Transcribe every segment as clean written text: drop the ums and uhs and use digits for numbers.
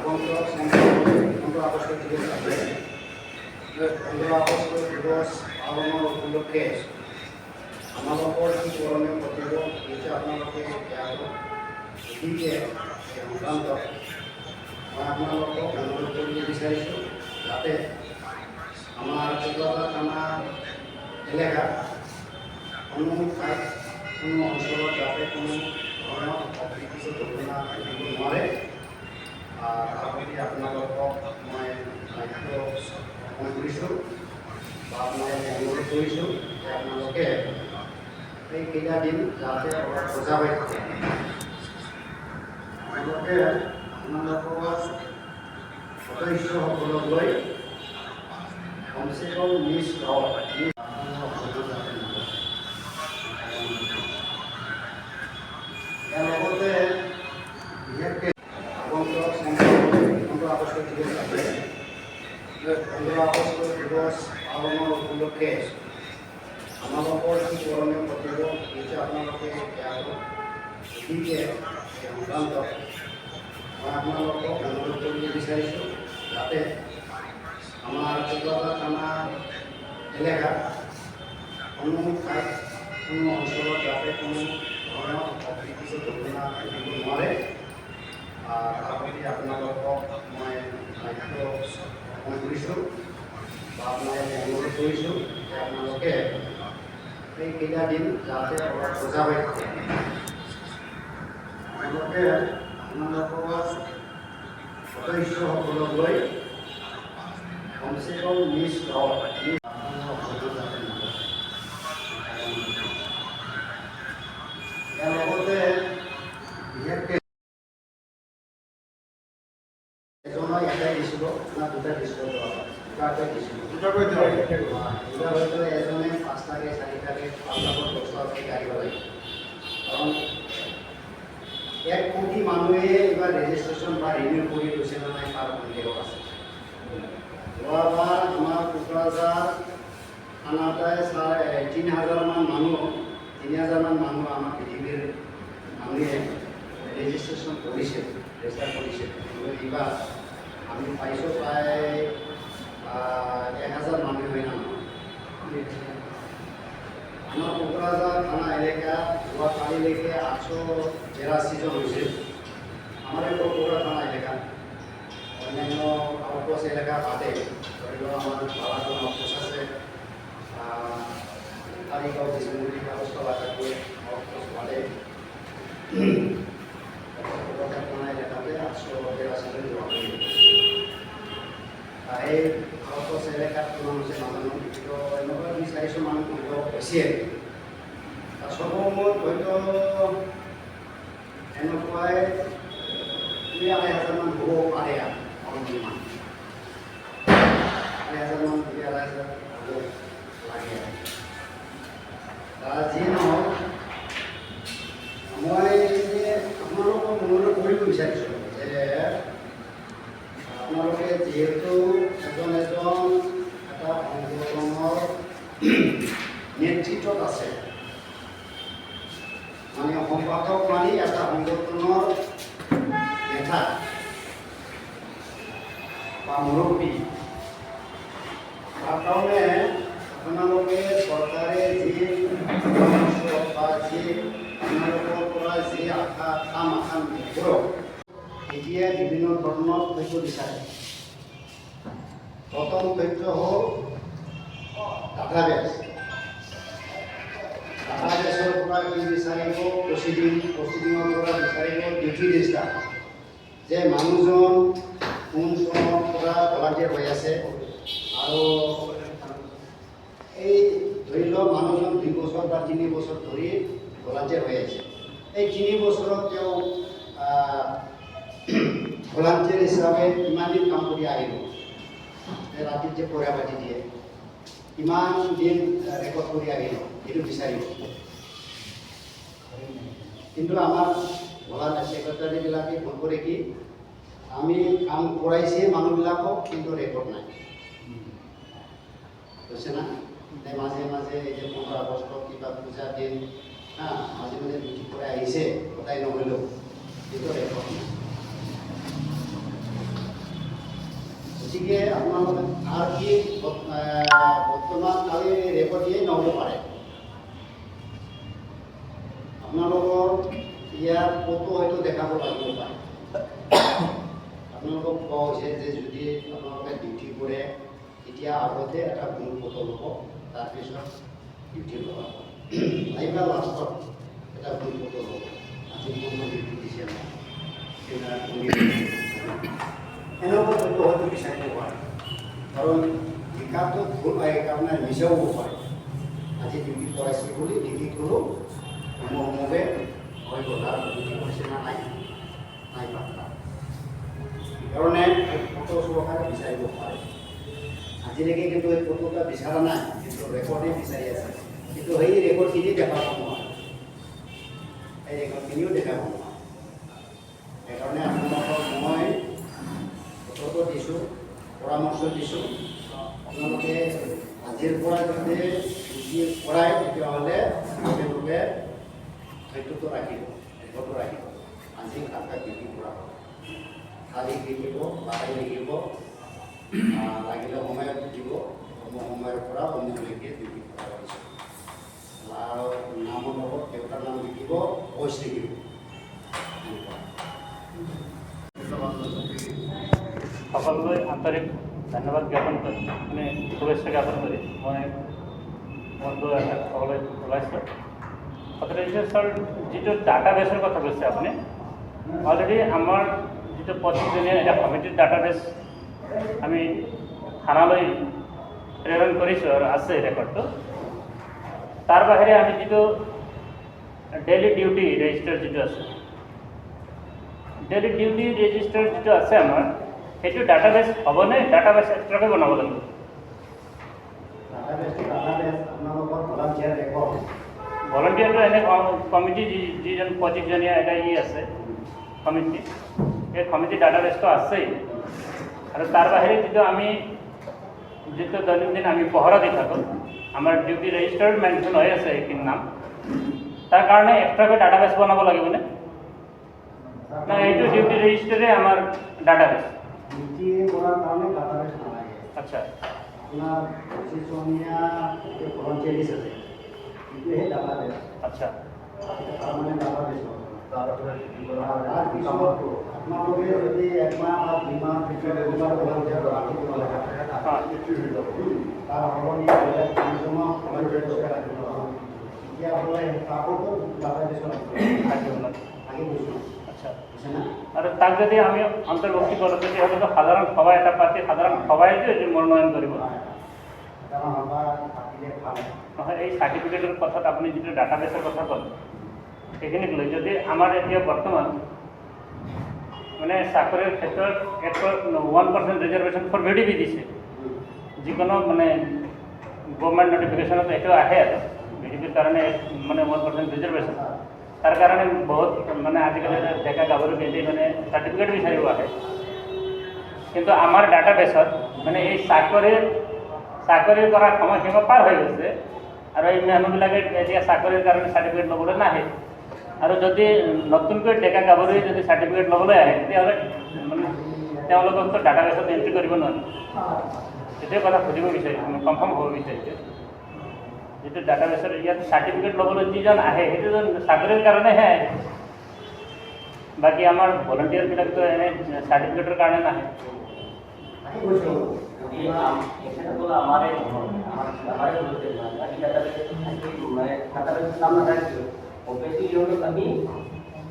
আগন্তুক 15 আগষ্ট দিবস আছে। 15 আগষ্ট দিবস পালনৰ উপলক্ষে আমালোকৰ কি কৰণীয় কৰ্তব্য সেইটো আপোনালোকে গতিকে সংক্ৰান্তত মই আপোনালোকক অনুৰোধ কৰিব বিচাৰিছোঁ যাতে আমাৰ কোকৰাঝাৰ থানা এলেকাত কোনো ঠাইত কোনো অঞ্চলত যাতে কোনো ধৰণৰ অপ্ৰীতিকৰ ঘটনা ঘটিব নোৱাৰে। তাৰ প্ৰতি আপোনালোকক মই দায়িত্ব অৰ্পণ কৰিছোঁ বা আপোনালোকক অনুৰোধ কৰিছোঁ যে আপোনালোকে এইকেইটা দিন যাতে অলপ সজাগ হৈ থাকে। আপোনালোকে আপোনালোকৰ সদস্যসকলক লৈ কমচে কম নিজ গাঁৱত ইয়াৰ লগতে বিশেষকৈ আগন্তুক 15 আগষ্ট দিবস আছে। 15 আগষ্ট দিবস পালনৰ উপলক্ষে আমালোকৰ কি কৰণীয় কৰ্তব্য সেইটো আপোনালোকে গতিকে সংক্ৰান্তত মই আপোনালোকক অনুৰোধ কৰিব বিচাৰিছোঁ যাতে আমাৰ কোকৰাঝাৰ থানা এলেকাত কোনো ঠাইত কোনো অঞ্চলত যাতে কোনো ধৰণৰ অপ্ৰীতিকৰ ঘটনা ঘটিব নোৱাৰে। তাৰ প্ৰতি আপোনালোকক মই দায়িত্ব অৰ্পণ কৰিছোঁ বা আপোনালোকক অনুৰোধ কৰিছোঁ যে আপোনালোকে এইকেইটা দিন যাতে অলপ সজাগ হৈ থাকে। আপোনালোকে আপোনালোকৰ সদস্যসকলক লৈ কমচে কম নিজ গাঁৱত ইয়াৰ লগতে বিশেষকৈ এজনৰ এটাই দিছিলোঁ না দুটা দিছিলোঁ দুটাকৈ দিছিলোঁ দুটা হয়তো এজনে 5টাকৈ 4টাকৈ 5টাকৈ 10টাকৈ গাড়ী লাগে। কাৰণ 1 কোটি মানুহে এইবাৰ ৰেজিষ্ট্ৰেশ্যন বা ৰিনিউ কৰি লৈছে নে নাই তাৰ সন্দেহ আছে। যোৱাবাৰ আমাৰ কোকৰাঝাৰ থানাতে 3,000মান মানুহ আমাৰ পৃথিৱীৰ মানুহে ৰেজিষ্ট্ৰেশ্যন কৰিছে ৰেজিষ্টাৰ কৰিছে। এইবাৰ আমি পাইছোঁ প্ৰায় 1,000 মানুহ হয় না আমাৰ কোকৰাঝাৰ থানা এলেকাত যোৱাকালিলৈকে 882 জন হৈছিল। আমাৰ এই কোকৰাঝাৰ থানা এলেকাত অন্যান্য আউটপোষ্ট এলেকা বাদে ধৰি লওক আমাৰ বালাজন আউটপোষ্ট আছে, কাৰিগাঁও বিষ্ণুগুৰি আউটপোষ্ট বাটাকৈ আউটপোষ্ট বাদে কোকৰাঝাৰ থানা এলেকাতে 882 জন যোৱা কৰি এই আউটপোষ্ট এলেকাত কিমান হৈছে নাজানো, কিন্তু এনেকুৱা 2-400 মানুহ হৈছে। সৰ্বমুঠ হয়তো এনেকুৱাই 2,500 মান হ'ব পাৰে অনুমান 2,500 মান 2,500 হ'ব লাগে। যি নহওক মই আপোনালোকক অনুৰোধ কৰিব বিচাৰিছোঁ যে আপোনালোকে যিহেতু এজন এটা সংগঠনৰ নেতৃত্বত আছে, মানে সম্পাদক মানে এটা সংগঠনৰ নেতা বা মুৰব্বী। তাৰ কাৰণে আপোনালোকে চৰকাৰে যি বা যি আপোনালোকৰ পৰা যি কাম আশা নকৰক, এতিয়া বিভিন্ন ধৰণৰ তথ্য বিচাৰে। প্ৰথম তথ্য হ'ল ডাটাবেছ। ডাটাবেছৰ পৰা কি বিচাৰিব, প্ৰচিডিঙৰ পৰা বিচাৰিব ডিউটি ৰেজিষ্টাৰ, যে মানুহজন কোন চনৰ পৰা ভলাণ্টিয়াৰ হৈ আছে আৰু এই ধৰি লওক মানুহজন 2 বছৰ বা 3 বছৰ ধৰি ভলাণ্টিয়াৰ হৈ আছে। এই 3 বছৰত তেওঁ ভলাণ্টিয়াৰ হিচাপে কিমান দিন কাম কৰি আহিব, ৰাতিত যে পঢ়া পাতি দিয়ে কিমান দিন ৰেকৰ্ড কৰি আহিব এইটো বিচাৰিব। কিন্তু আমাৰ ছেক্ৰেটাৰীবিলাকে ফোন কৰে কি, আমি কাম কৰাইছে মানুহবিলাকক কিন্তু ৰেকৰ্ড নাই, বুজিছে না। মাজে মাজে এই যে 15 আগষ্ট কিবা পূজা দিন মাজে মাজে ডিউটি করে আহিছে, সদায় নহ'লেও কিন্তু ৰেকৰ্ড নাই। বেছিকৈ আপোনালোকে আৰু কি বৰ্তমান কালি ৰেকৰ্ড দিয়ে নহ'ব পাৰে। আপোনালোকৰ ইয়াৰ ফটো হয়তো দেখাব লাগিব পাৰে। আপোনালোকক কোৱা হৈছে যে যদি আপোনালোকে ডিউটি কৰে তেতিয়া আগতে এটা ভুল ফটো ল'ব, তাৰপিছত ডিউটি লগাব। নাইবা লাষ্টত এটা ভুল ফটো ল'ব। আজি কোনো ডিউটি দিছে নাই এনেকুৱা ফটো হয়তো বিচাৰিব পাৰে, কাৰণ লিখাটো ভুল আপোনাৰ নিজেও হ'ব পাৰে। আজি ডিউটি কৰাইছে বুলি ডিউটি কৰোঁ সময়ে হৈ গ'ল আৰু ডিউটি কৰিছে না নাই নাই পাত্তা। সেইকাৰণে ফটো চৰকাৰে বিচাৰিব পাৰে। আজিলৈকে কিন্তু এই ফটোটা বিচৰা নাই, কিন্তু ৰেকৰ্ডে বিচাৰি আছে। কিন্তু সেই ৰেকৰ্ডখিনি দেখাব নোৱাৰে, এই ৰেকৰ্ডখিনিও দেখাব নোৱাৰে। সেইকাৰণে আপোনালোকক মই ফটো দিছোঁ, পৰামৰ্শ দিছোঁ। আপোনালোকে আজিৰ পৰা যদি ডিউটি কৰাই তেতিয়াহ'লে তেওঁলোকে সেইটোতো ৰাখিব, ৰেকৰ্ডটো ৰাখিব। আজি কাকা ডিউটি কৰা হ'ব, তাৰিখ লিখিব, বাৰে লিখিব, লাগিলে সময়ত দিব, সময়ৰ পৰা সময়লৈকে ডিউটি কৰা হৈছে। আৰু নামৰ লগত দেউতাৰ নাম লিখিব, পইচ লিখিব। সকলোলৈ আন্তৰিক ধন্যবাদ জ্ঞাপন কৰি মানে শুভেচ্ছা জ্ঞাপন কৰি মই মনটো ক'বলৈ ওলাইছোঁ। সদস্যৰ যিটো ডাটাবেছৰ কথা কৈছে আপুনি, অলৰেডি আমাৰ যিটো 25জনীয়া এটা কমিটিৰ ডাটাবেছ আমি থানালৈ প্ৰেৰণ কৰিছোঁ আৰু আছে ৰেকৰ্ডটো। তাৰ বাহিৰে আমি যিটো ডেইলি ডিউটি ৰেজিষ্টাৰ যিটো আছে, ডেইলি ডিউটি ৰেজিষ্টাৰ যিটো আছে আমাৰ, সেইটো ডাটাবেছ হ'বনে ডাটাবেছ এক্সট্ৰাকৈ বনাব লাগিব? ভলণ্টিয়াৰটো এনে কমিটি যিজন 25জনীয়া এটা আছে কমিটি, সেই কমিটি ডাটাবেছটো আছেই। আৰু তাৰ বাহিৰে যিটো আমি যিটো দৈনন্দিন আমি পহৰা দি থাকোঁ, আমাৰ ডিউটি ৰেজিষ্টাৰ মেনশ্যন হৈ আছে এইখিনি নাম, তাৰ কাৰণে এক্সট্ৰাকৈ ডাটাবেছ বনাব লাগিবনে? না এইটো ডিউটি ৰেজিষ্টাৰে আমাৰ ডাটাবেছ? ডিউটি কৰাৰ কাৰণে ডাটাবেছ নালাগে। আচ্ছা, আপোনাৰ 25জনীয়া ভলণ্টিয়াৰিজ আছে, সেইটোহে ডাটাবেছ। আচ্ছা, তাৰমানে ডাটাবেছ তাৰপিছত আপোনালোকে যদি একমাহ বা 2 মাহ ভিতৰত ৰেগুলাৰ ভলণ্টিয়াৰ ৰাখিব লাগে, তাৰ সলনি বেলেগ কামজনক ভলণ্টিয়াৰ ৰাখিব লাগে, তেতিয়াহ'লে তাকোতো ডাটাবেছ লাগিব। আচ্ছা। আৰু তাক যদি আমি অন্তৰ্ভুক্তি কৰোঁ তেতিয়াহ'লেতো সাধাৰণ সভা এটা পাতি সাধাৰণ সভাইতো এটি মনোনয়ন কৰিব। নহয়, এই চাৰ্টিফিকেটৰ কথাত আপুনি যিটো ডাটাবেছৰ কথা ক'লে সেইখিনিক লৈ যদি আমাৰ এতিয়া বৰ্তমান মানে চাকৰিৰ ক্ষেত্ৰত 1% ৰিজাৰ্ভেশ্যন ফৰ VDP দিছে, যিকোনো মানে গভৰ্ণমেণ্ট নটিফিকেশ্যনত এইটো আহে আৰু VDPৰ কাৰণে মানে 1% ৰিজাৰ্ভেশ্যন। তাৰ কাৰণে বহুত মানে আজিকালি ডেকা গাভৰু কেন্দ্ৰীয় মানে চাৰ্টিফিকেট বিচাৰিব আহে। কিন্তু আমাৰ ডাটাবেছত মানে এই চাকৰি কৰাৰ সময়সীমা পাৰ হৈ গৈছে, আৰু এই মানুহবিলাকে এতিয়া চাকৰিৰ কাৰণে চাৰ্টিফিকেট ল'বলৈ নাহে। আৰু যদি নতুনকৈ ডেকা গাভৰুৱে যদি চাৰ্টিফিকেট ল'বলৈ আহে তেতিয়াহ'লে মানে তেওঁলোককতো ডাটাবেছত এণ্ট্ৰি কৰিব নোৱাৰে। সেইটোৱে কথা সুধিব বিচাৰিছোঁ, মই কনফাৰ্ম হ'ব বিচাৰিছোঁ। যিটো ডাটাবেছৰ ইয়াত চাৰ্টিফিকেট ল'বলৈ যিজন আহে সেইটো চাকৰিৰ কাৰণেহে আহে, বাকী আমাৰ ভলণ্টিয়াৰবিলাকতো এনে চাৰ্টিফিকেটৰ কাৰণে নাহে। আমি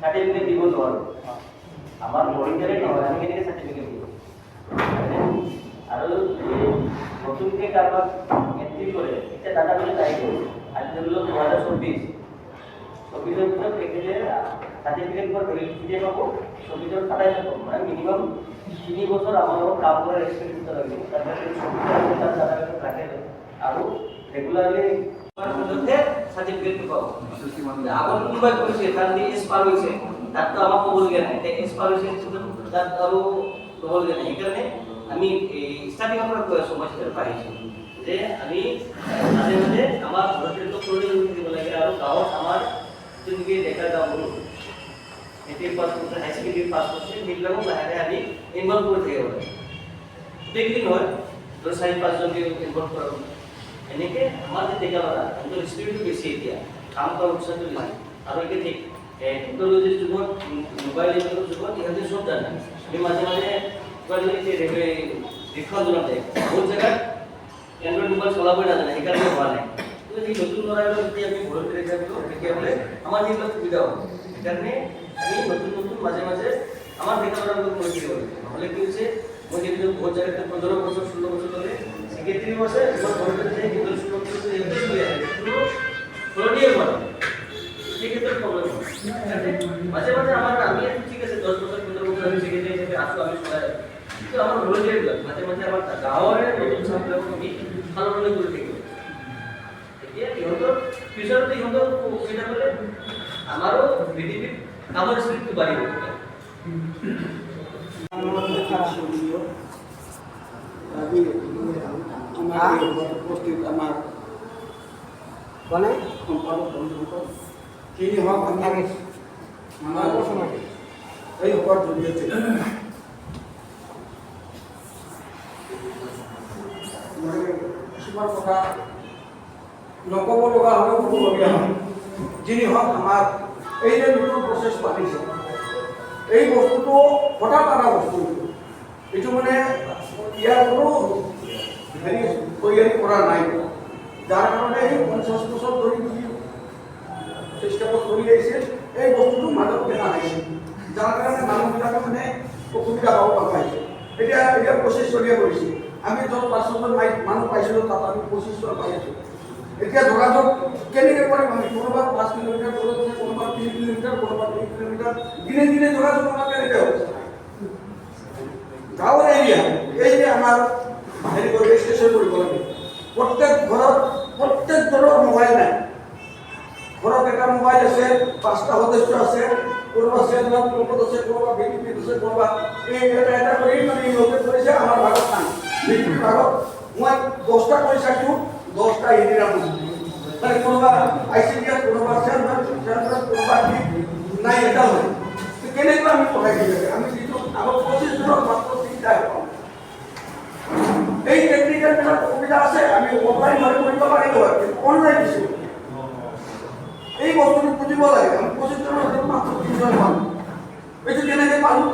চাৰ্টিফিকেট দিব নোৱাৰোঁ, আমাৰ ভলণ্টিয়াৰে নহয়, আমি কেনেকৈ চাৰ্টিফিকেট দিম? আৰু নতুনকৈ কাৰোবাক এণ্ট্ৰি কৰে এতিয়া ডাটাবেছত আহি গ'ল। আজি ধৰি লওক 2024 24-ৰ পিছত তেখেতে চাৰ্টিফিকেট ফৰ ভেলিডিটি পাব, 24-ৰ 27 পাব, মানে মিনিমাম 3 বছৰ আমাৰ লগত কাম কৰাৰ এক্সপিৰিয়েঞ্চ লাগিব। তাৰপিছত 24 তাৰ ডাটাবেছত ৰাখে আৰু ৰেগুলাৰলি চাৰ্টিফিকেটটো পাব। আগত কোনোবাই কৰিছে তাত এজ পাৰ হৈছে, তাততো আমাক ক'বলগীয়া নাই, এতিয়া এজ পাৰ হৈছে তাত আৰু ল'বলগীয়া নাই। সেইকাৰণে আমি ষ্টাৰ্টিঙৰ পৰা কৈ আছোঁ, মই পাৰিছোঁ যে আমি মাজে মাজে আমাৰ ভলণ্টিয়াৰটো কৰি দিব লাগে। আৰু গাঁৱত আমাৰ যিটো ডেকা গাঁওবোৰ মেট্ৰিক পাছ কৰিছে, হাই ছেকেণ্ডেৰী পাছ কৰিছে, সেইবিলাকক লাহে লাহে আমি ইনভলভ কৰি থাকিব লাগে। গোটেইখিনি নহয়, ধৰ 4-5জনকে ইনভল্ভ কৰা হ'ল। এনেকৈ আমাৰ যে ডেকা ল'ৰা সিহঁতৰ স্পিৰিটটো বেছি এতিয়া, কাম কৰা উৎসাহটো বেছি। আৰু এতিয়া ঠিক টেকন'লজিৰ যুগত, মোবাইল যুগত ইহঁতে চব জানে। আমি মাজে মাজে ৰিক্সা চলাওঁতে বহুত জেগাত এণ্ড্ৰইড মোবাইল চলাবই নাজানে, সেইকাৰণে হোৱা নাই। কিন্তু সেই নতুন ল'ৰাবিলাক যদি আমি ঘৰতে দেখা দিওঁ তেতিয়াহ'লে আমাৰ সেইবিলাক সুবিধা হ'ব। সেইকাৰণে আমি নতুন মাজে মাজে আমাৰ ডেকা ল'ৰাবিলাকক লৈ দিব লাগিব। নহ'লে কি হৈছে, মই দেখিছোঁ বহুত জেগাত 15 বছৰ 16 বছৰ হ'লে ছেক্ৰেটাৰীও আছে, মই ঘৰতে যে কিন্তু 16 বছৰ সিহঁতে চলি আছে, কিন্তু সলনিয়ে হোৱা নাই। সেই ক্ষেত্ৰত প্ৰব্লেম হয়। মাজে মাজে আমি ঠিক আছে 10 বছৰ 15 বছৰ আমি ছেক্ৰেটাৰী হিচাপে আছোঁ, আমি চলাই আছোঁ। কিন্তু আমাৰ ভলণ্টিয়াৰবিলাক মাজে মাজে আমাৰ গাঁৱৰে নতুন চামবিলাকক আমি সলনি কৰি থাকিব। এতিয়া ইহঁতৰ ফিউচাৰতে ইহঁতৰ সুবিধা পালে আমাৰো বিজেপিত কামৰ স্পিৰিটটো বাঢ়িব। উপস্থিত আমাৰ মানে সম্পাদক বন্ধুসকল যিনি হওক আমাৰ এই হোৱাৰ জৰিয়তে কিছুমান কথা নক'ব লগা হ'লেও ক'বলগীয়া হয়। যিনি হওক আমাৰ এই যে নতুন প্ৰচেছ পাতিছে, এই বস্তুটো হঠাৎ অনা বস্তু, এইটো মানে ইয়াৰ কোনো হেৰি তৈয়াৰী কৰা নাই, যাৰ কাৰণে এই 50 বছৰ ধৰি যি চেষ্টাটো চলি আহিছিল এই বস্তুটো মাজত দেখা নাছিল, যাৰ কাৰণে মানুহবিলাকে মানে অসুবিধা পাব পাইছে। এতিয়া প্ৰচেছ চলিয়ে কৰিছে। আমি য'ত 500জন মানুহ পাইছিলোঁ তাত আমি 25জন পাই আছোঁ। এতিয়া যোগাযোগ কেনেকৈ কৰিম আমি? কোনোবা 5 কিলোমিটাৰ দূৰত আছে, কোনোবা 3 কিলোমিটাৰ, কোনোবা 2 কিলোমিটাৰ, দিনে দিনে যোগাযোগ আমাৰ কেনেকৈ হ'ব? গাঁৱৰ এৰিয়া এই যে আমাৰ হেৰি ৰেজিষ্ট্ৰেশ্যন কৰিব লাগে, প্ৰত্যেক ঘৰত প্ৰত্যেকজনৰ মোবাইল নাই। ঘৰত এটা মোবাইল আছে, 5টা সদস্য আছে, কোনোবা চেণ্ট্ৰেল গ্ৰুপত আছে, কোনোবা বিজেপিত আছে, কোনোবা এই এটা কৰি মানে ইহঁতে কৰিছে, আমাৰ ভাগত নাই। বিজেপিৰ ভাগত মই 10টা কৰি চাইছোঁ, 10টা ইন্দিৰা মানে কোনোবা ICDS, কোনোবা চেণ্ট্ৰেল, কোনোবা নাই, এটা হয়। কেনেকৈ আমি পঢ়াই দিব লাগে? আমি যিটো আমাৰ 25জনৰ মাত্ৰ 3টাই পাওঁ। এই টেকনিকেলবিলাক সুবিধা আছে, আমি অনলাইন হৈ কৰিব পাৰিলোঁ হয়, কিন্তু অনলাইন দিছোঁ। এই বস্তুটো বুজিব লাগে। আমি 25জনৰ মাত্ৰ 3জন পালোঁ। এইটো কেনেকৈ পালোঁ?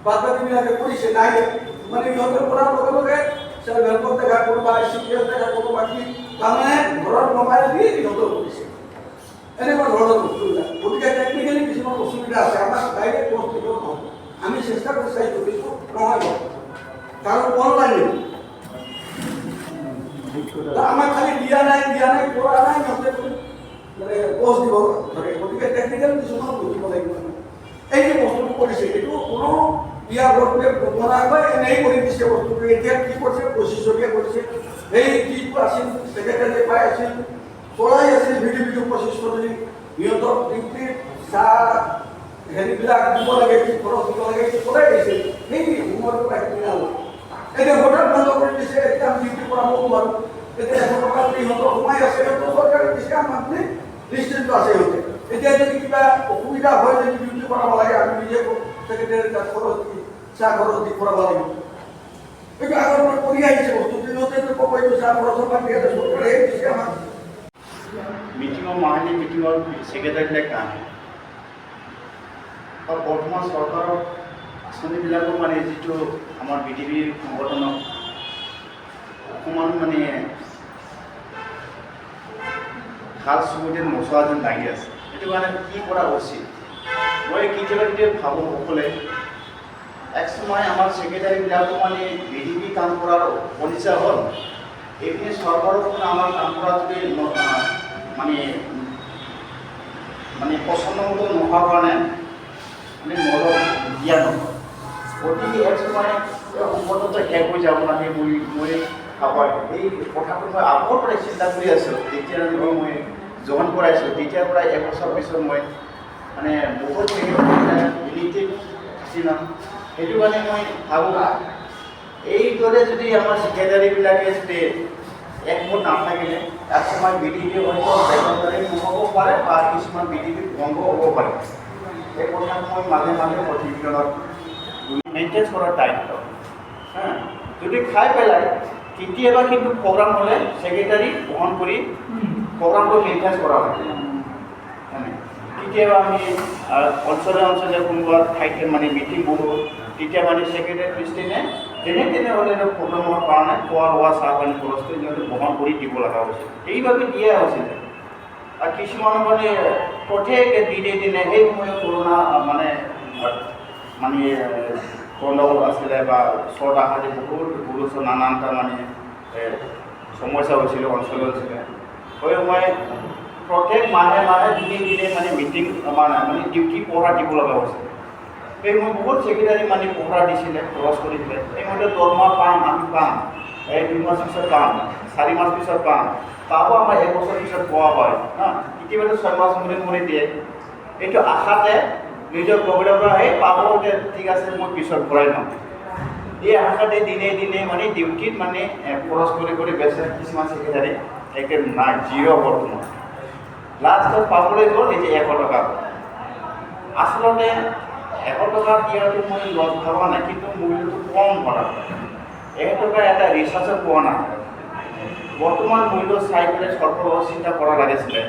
বাদ বাকীবিলাকে কৰিছে নাই, মানে ইহঁতৰ কৰাৰ লগে লগে চেল্ফ হেল্পত দেখা, কোনোবা ICDS দেখা, কোনোবা কি, তাৰমানে ঘৰৰ মোবাইল দি ইহঁতৰ কৰিছে। এনেকুৱা ধৰণৰ বস্তুবিলাক। গতিকে টেকনিকেলি কিছুমান অসুবিধা আছে, আমাক ডাইৰেক্ট বস্তু নহয়। আমি চেষ্টা কৰি চাইছোঁ, কিছু নহয় কাৰণ অনলাইন আমাক খালি দিয়া নাই কৰা নাই, সিহঁতে মানে পোষ্ট দিব ধৰে। গতিকে টেকনিকেল কিছুমান বুজিব লাগিব। এই যে বস্তুটো কৰিছে, এইটো কোনো ইয়াৰ বস্তুৱে বনাই এনেই কৰি দিছে বস্তুটো। এতিয়া কি কৰিছে, 25জনীয়া কৰিছে। এই যিটো আছিল ছেক্ৰেটাৰী পাই আছিল, চলাই আছিল ভিডিঅ' 25জনী, সিহঁতক ডিউটি চাহ হেৰিবিলাক দিব লাগে, কি খৰচ দিব লাগে, চলাই দিছে। সেই সময়টো ৰাখিলে হ'ল। এতিয়া হঠাৎ বন্ধ কৰি দিছে, এতিয়া আমি ডিউটি কৰাব নোৱাৰোঁ। এতিয়া 100 টকা সিহঁতৰ সোমাই আছে, সিহঁতৰ চৰকাৰে দিছে, আমাৰ নিশ্চিন্ত আছে সিহঁতে। এতিয়া যদি কিবা অসুবিধা হয়, যদি ডিউটি কৰাব লাগে, আমি নিজে ছেক্ৰেটাৰী তাত খৰচ দি চাহ খৰচ দি কৰাব লাগিব। এইটো আগৰ পৰা কৰি আহিছে বস্তুটো, সিহঁতেতো ক'ব এইটো চাহ খৰচৰ পৰা দিয়ে চৰকাৰে দিছে আমাক। মিটিঙৰ মাহিলী মিটিঙৰ ছেক্ৰেটাৰীবিলাক নাহে। আৰু বৰ্তমান চৰকাৰৰ আঁচনিবিলাকো মানে যিটো আমাৰ বিজেপি সংগঠনক অকণমান মানে ভাল চকুতে নচোৱা যেন লাগি আছে। সেইটো কাৰণে কি কৰা উচিত? মই কেতিয়াবা ভাবোঁ অকলে একসময় আমাৰ ছেক্ৰেটাৰীবিলাকো মানে বিজেপি কাম কৰাৰ পলিচা হ'ল, এইখিনি চৰকাৰৰ পৰা আমাৰ কাম কৰা যদি মানে পচন্দ মতো নোহোৱাৰ কাৰণে মানে মদত দিয়া নহয়। গতিকে একসময় সম্পূৰ্ণটো শেষ হৈ যাব লাগে মই ভাবোঁ। এই কথাটো মই আগৰ পৰাই চিন্তা কৰি আছোঁ। যেতিয়া মই জইন কৰাইছোঁ তেতিয়াৰ পৰা 1 বছৰ পিছত মই মানে বহুত ইউনিটিভ আছিল। সেইটো কাৰণে মই ভাবোঁ এইদৰে যদি আমাৰ ছেক্ৰেটাৰীবিলাকে যদি একমত নাথাকিলে একসময় বিজেপি হয়তো বেগনদাৰী নহ'ব পাৰে বা কিছুমান বিজেপি ভংগ হ'ব পাৰে। এই কথাটো মই মাজে মাজে প্ৰতিবেদনত মেইনটেইন কৰাৰ দায়িত্ব। যদি খাই পেলাই কেতিয়াবা কিন্তু প্ৰগ্ৰাম হ'লে ছেক্ৰেটাৰী বহন কৰি প্ৰগ্ৰামটো মেইনটেইন কৰা হয়। কেতিয়াবা আমি অঞ্চলে অঞ্চলে কোনোবা ঠাইতে মানে মিটিং বহোঁ, তেতিয়া মানে ছেক্ৰেটাৰী প্ৰেছিডেণ্টে যেনে তেনেহ'লে প্ৰগ্ৰামৰ কাৰণে খোৱা লোৱা চাহ পানী খৰচটো সিহঁতে বহন কৰি দিব লগা হৈছিল। এইভাবে দিয়া হৈছিলে। আৰু কিছুমান মানে প্ৰত্যেক দিনে দিনে সেই সময়ত কৰোণা মানে গণ্ডগোল আছিলে বা ওচৰত আহাতে বহুত গুৰুত্ব নানানটা মানে সমস্যা হৈছিলে অঞ্চল হৈছিলে। সেই সময় প্ৰত্যেক মাহে মাহে দিনে দিনে মানে মিটিং মানে ডিউটি পঢ়া দিব লগা হৈছিলে। সেই সময় বহুত ছেক্ৰেটাৰী মানে পঢ়া দিছিলে, খৰচ কৰিছিলে। সেইমতে দৰমহা পাম, আমি পাম, 2 মাস পিছত পাম, 4 মাস পিছত পাম, পাব আমাৰ 1 বছৰ পিছত পোৱা হয় হা। কেতিয়াবাতো 6 মাস মূৰে দিয়ে। এইটো আশাতে নিজৰ প্ৰগ্ৰামৰ পৰা পাব যে ঠিক আছে মই পিছত ভৰাই ল'ম। এই আশাতে দিনে দিনে মানে ডিউটিত মানে খৰচ কৰি বেচে কিছুমান ছেক্ৰেটাৰী একে নাই, জিৰ' বৰ্তমান। লাষ্টত পাবলৈ গ'ল এই যে 100 টকা। আচলতে 100 টকা দিয়াটো মই লছ ভবা নাই, কিন্তু মূল্যটো কম কৰা। 1 টকা এটা ৰিচাৰ্জত পোৱা নাই। বৰ্তমান মূল্য চাই পেলাই চৰকাৰৰ চিন্তা কৰা লাগিছিলে।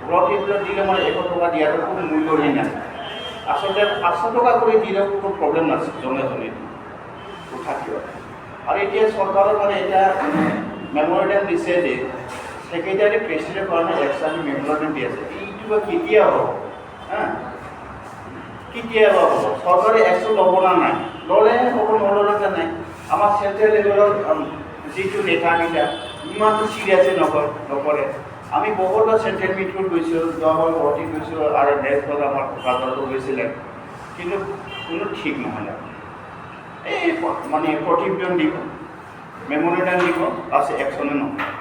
ঘৰত দিলে মানে 100 টকা দিয়াটো কোনো মূল্যহীন নাই। আচলতে 500 টকা কৰি দিলেও কোনো প্ৰব্লেম নাছিল জনে থাকিব। আৰু এতিয়া চৰকাৰৰ মানে এতিয়া মেমৰিয়েণ্ডাম দিছে যে ছেক্ৰেটাৰী প্ৰেছিডেণ্টৰ কাৰণে এক্সট্ৰা মেমৰিয়েণ্ডাম দি আছে। এইটো বা কেতিয়া হ'ব হা, কেতিয়া হ'ব? চৰকাৰে একশ্যন ল'ব না নাই? ল'লে হ'ব, নল'লে নাই। আমাৰ চেণ্ট্ৰেল লেভেলৰ যিটো নেতাকেইটা ইমানটো চিৰিয়াছে নকৰে। আমি বহুত চেণ্ট্ৰেল মিটিঙত গৈছোঁ, যোৱাবাৰ গুৱাহাটীত গৈছোঁ আৰু নেক্সট আমাৰ কোকৰাঝাৰতো গৈছিলে, কিন্তু কোনো ঠিক নহ'লে। এই মানে প্ৰতিবেদন দিব, মেমৰিয়েণ্ডাম দিব, আছে একশ্যনে নহয়।